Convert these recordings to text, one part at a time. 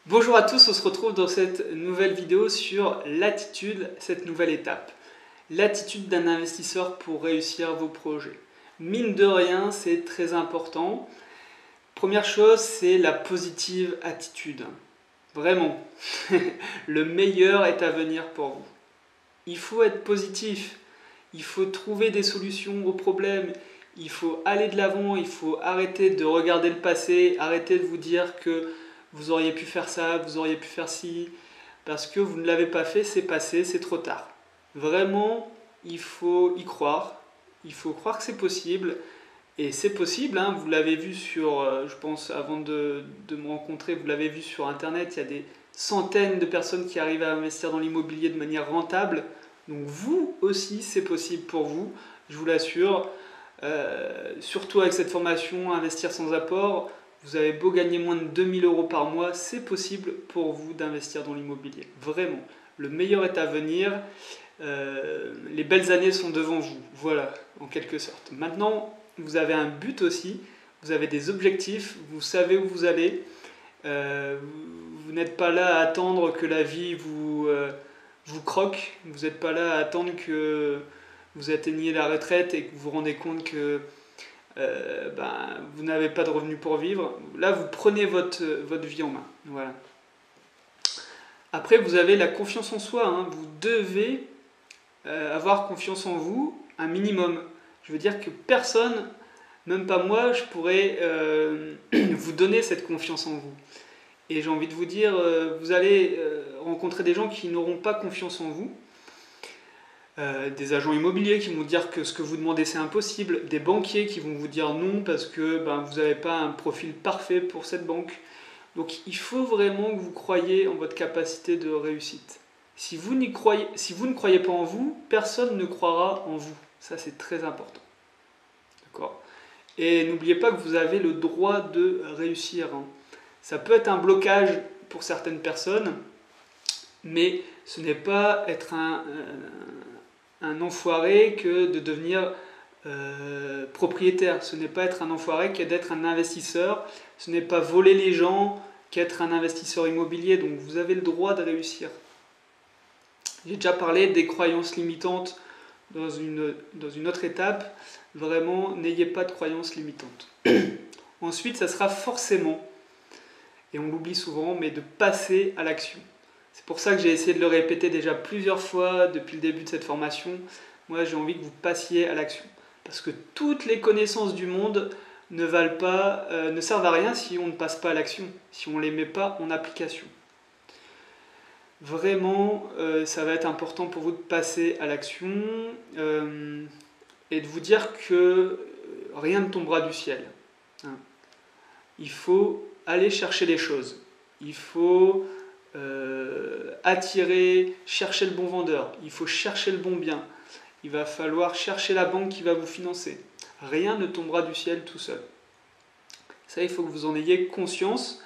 Bonjour à tous, on se retrouve dans cette nouvelle vidéo sur l'attitude, cette nouvelle étape. L'attitude d'un investisseur pour réussir vos projets. Mine de rien, c'est très important. Première chose, c'est la positive attitude. Vraiment, le meilleur est à venir pour vous. Il faut être positif, il faut trouver des solutions aux problèmes, il faut aller de l'avant, il faut arrêter de regarder le passé, arrêter de vous dire que vous auriez pu faire ça, vous auriez pu faire ci, parce que vous ne l'avez pas fait, c'est passé, c'est trop tard. Vraiment, il faut y croire, il faut croire que c'est possible, et c'est possible, hein, vous l'avez vu sur, je pense, avant de me rencontrer, vous l'avez vu sur Internet, il y a des centaines de personnes qui arrivent à investir dans l'immobilier de manière rentable. Donc vous aussi, c'est possible pour vous, je vous l'assure. Surtout avec cette formation, investir sans apport, vous avez beau gagner moins de 2000 euros par mois, c'est possible pour vous d'investir dans l'immobilier. Vraiment, le meilleur est à venir. Les belles années sont devant vous, voilà, en quelque sorte. Maintenant, vous avez un but aussi, vous avez des objectifs, vous savez où vous allez. Vous n'êtes pas là à attendre que la vie vous croque, vous n'êtes pas là à attendre que vous atteigniez la retraite et que vous vous rendez compte que vous n'avez pas de revenus pour vivre. Là, vous prenez votre vie en main. Voilà. Après, vous avez la confiance en soi. Hein. Vous devez avoir confiance en vous, un minimum. Je veux dire que personne, même pas moi, je pourrais vous donner cette confiance en vous. Et j'ai envie de vous dire, vous allez rencontrer des gens qui n'auront pas confiance en vous. Des agents immobiliers qui vont vous dire que ce que vous demandez c'est impossible, des banquiers qui vont vous dire non parce que vous n'avez pas un profil parfait pour cette banque. Donc il faut vraiment que vous croyiez en votre capacité de réussite. Si vous ne croyez pas en vous, personne ne croira en vous. Ça c'est très important. D'accord ? Et n'oubliez pas que vous avez le droit de réussir. Hein. Ça peut être un blocage pour certaines personnes, mais ce n'est pas être un enfoiré que de devenir propriétaire. Ce n'est pas être un enfoiré que d'être un investisseur. Ce n'est pas voler les gens qu'être un investisseur immobilier. Donc vous avez le droit de réussir. J'ai déjà parlé des croyances limitantes dans une autre étape. Vraiment, n'ayez pas de croyances limitantes. Ensuite, ça sera forcément, et on l'oublie souvent, mais de passer à l'action. C'est pour ça que j'ai essayé de le répéter déjà plusieurs fois depuis le début de cette formation. Moi, j'ai envie que vous passiez à l'action. Parce que toutes les connaissances du monde ne servent à rien si on ne passe pas à l'action, si on ne les met pas en application. Vraiment, ça va être important pour vous de passer à l'action et de vous dire que rien ne tombera du ciel. Hein. Il faut aller chercher les choses. Il faut attirer, chercher le bon vendeur. Il faut chercher le bon bien. Il va falloir chercher la banque qui va vous financer. Rien ne tombera du ciel tout seul. Ça, il faut que vous en ayez conscience.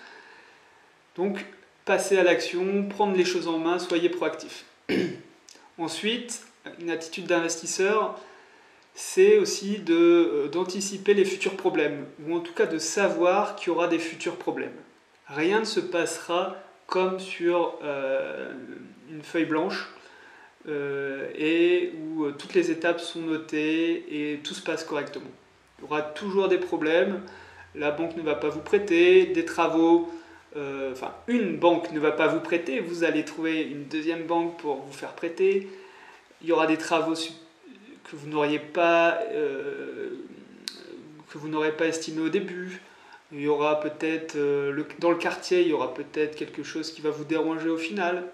Donc, passez à l'action, prendre les choses en main, soyez proactif. Ensuite, une attitude d'investisseur, c'est aussi d'anticiper les futurs problèmes, ou en tout cas de savoir qu'il y aura des futurs problèmes. Rien ne se passera comme sur une feuille blanche, et où toutes les étapes sont notées et tout se passe correctement. Il y aura toujours des problèmes, la banque ne va pas vous prêter, des travaux, une banque ne va pas vous prêter, vous allez trouver une deuxième banque pour vous faire prêter, il y aura des travaux que vous n'aurez pas estimé au début. Il y aura peut-être, dans le quartier, il y aura peut-être quelque chose qui va vous déranger au final.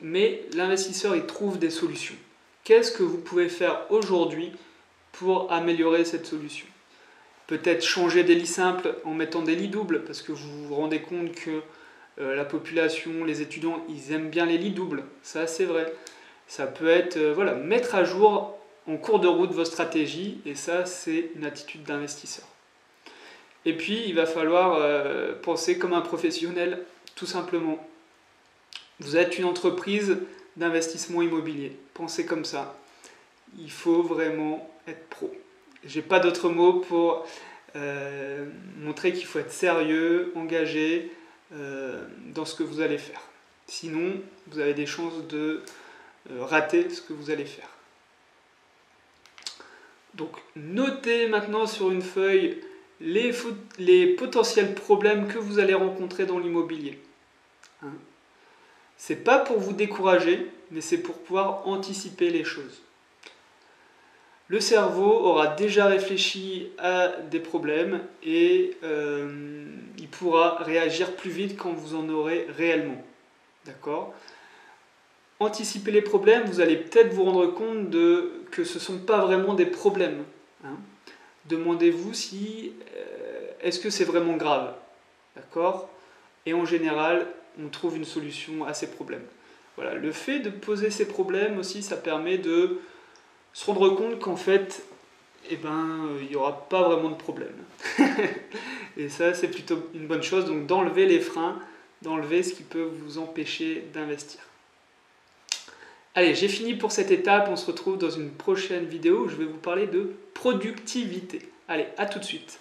Mais l'investisseur, il trouve des solutions. Qu'est-ce que vous pouvez faire aujourd'hui pour améliorer cette solution ? Peut-être changer des lits simples en mettant des lits doubles, parce que vous vous rendez compte que la population, les étudiants, ils aiment bien les lits doubles. Ça, c'est vrai. Ça peut être, mettre à jour en cours de route vos stratégies, et ça, c'est une attitude d'investisseur. Et puis, il va falloir penser comme un professionnel, tout simplement. Vous êtes une entreprise d'investissement immobilier. Pensez comme ça. Il faut vraiment être pro. J'ai pas d'autres mots pour montrer qu'il faut être sérieux, engagé, dans ce que vous allez faire. Sinon, vous avez des chances de rater ce que vous allez faire. Donc, notez maintenant sur une feuille les potentiels problèmes que vous allez rencontrer dans l'immobilier. Hein. C'est pas pour vous décourager, mais c'est pour pouvoir anticiper les choses. Le cerveau aura déjà réfléchi à des problèmes et il pourra réagir plus vite quand vous en aurez réellement. D'accord ? Anticiper les problèmes, vous allez peut-être vous rendre compte que ce ne sont pas vraiment des problèmes. Hein. Demandez-vous si est-ce que c'est vraiment grave. D'accord ? Et en général, on trouve une solution à ces problèmes. Voilà, le fait de poser ces problèmes aussi, ça permet de se rendre compte qu'en fait, il n'y aura pas vraiment de problème. Et ça, c'est plutôt une bonne chose. Donc d'enlever les freins, d'enlever ce qui peut vous empêcher d'investir. Allez, j'ai fini pour cette étape. On se retrouve dans une prochaine vidéo où je vais vous parler de productivité. Allez, à tout de suite.